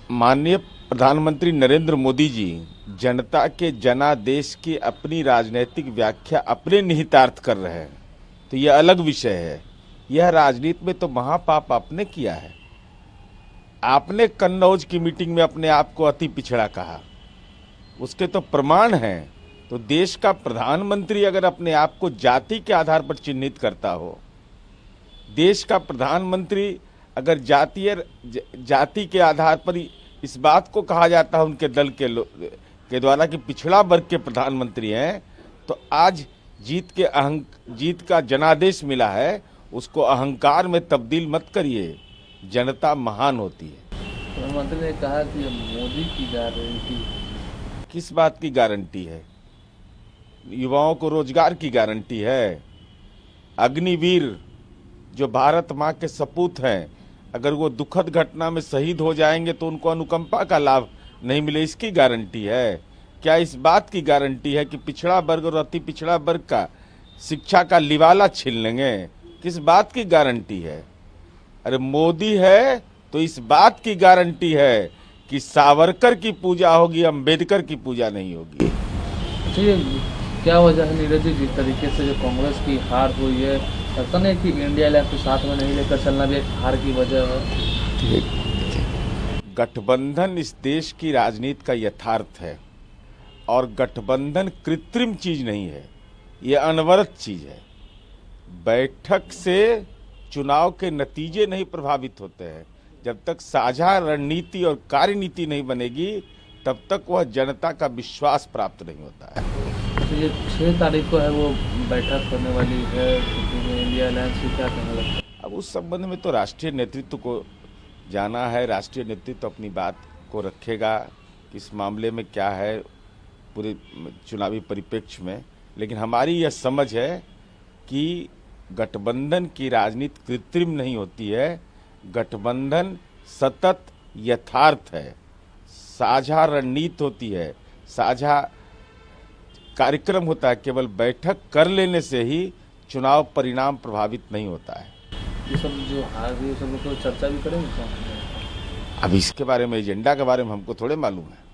माननीय प्रधानमंत्री नरेंद्र मोदी जी जनता के जनादेश की अपनी राजनीतिक व्याख्या अपने निहितार्थ कर रहे हैं, तो यह अलग विषय है। यह राजनीति में तो महापाप आपने किया है। आपने कन्नौज की मीटिंग में अपने आप को अति पिछड़ा कहा, उसके तो प्रमाण हैं। तो देश का प्रधानमंत्री अगर अपने आप को जाति के आधार पर चिन्हित करता हो, देश का प्रधानमंत्री अगर जाति के आधार पर इस बात को कहा जाता है उनके दल के द्वारा कि पिछड़ा वर्ग के प्रधानमंत्री हैं, तो आज जीत का जनादेश मिला है, उसको अहंकार में तब्दील मत करिए। जनता महान होती है। प्रधानमंत्री ने कहा कि मोदी की गारंटी। किस बात की गारंटी है? युवाओं को रोजगार की गारंटी है। अग्निवीर जो भारत माँ के सपूत हैं, अगर वो दुखद घटना में शहीद हो जाएंगे तो उनको अनुकंपा का लाभ नहीं मिले, इसकी गारंटी है। क्या इस बात की गारंटी है कि पिछड़ा वर्ग और अति पिछड़ा वर्ग का शिक्षा का लिवाला छीन लेंगे? किस बात की गारंटी है? अरे मोदी है तो इस बात की गारंटी है कि सावरकर की पूजा होगी, अंबेडकर की पूजा नहीं होगी। क्या वजह है नीरज जी, जिस तरीके से जो कांग्रेस की हार हुई है, लगता नहीं कि इंडिया अलायंस को साथ में नहीं लेकर चलना भी एक हार की वजह है? गठबंधन इस देश की राजनीति का यथार्थ है, और गठबंधन कृत्रिम चीज नहीं है, ये अनवरत चीज है। बैठक से चुनाव के नतीजे नहीं प्रभावित होते हैं। जब तक साझा रणनीति और कार्यनीति नहीं बनेगी, तब तक वह जनता का विश्वास प्राप्त नहीं होता है। तो ये 6 तारीख को है वो बैठक होने वाली है, इंडिया अलायंस की क्या कहना लगता है? अब उस संबंध में तो राष्ट्रीय नेतृत्व को जाना है। राष्ट्रीय नेतृत्व अपनी बात को रखेगा कि इस मामले में क्या है पूरे चुनावी परिप्रेक्ष्य में। लेकिन हमारी यह समझ है कि गठबंधन की राजनीति कृत्रिम नहीं होती है। गठबंधन सतत यथार्थ है, साझा रणनीति होती है, साझा कार्यक्रम होता है। केवल बैठक कर लेने से ही चुनाव परिणाम प्रभावित नहीं होता है। ये सब जो हार हुई, सब लोग तो चर्चा भी करेंगे क्या? अब इसके बारे में, एजेंडा के बारे में हमको थोड़े मालूम है।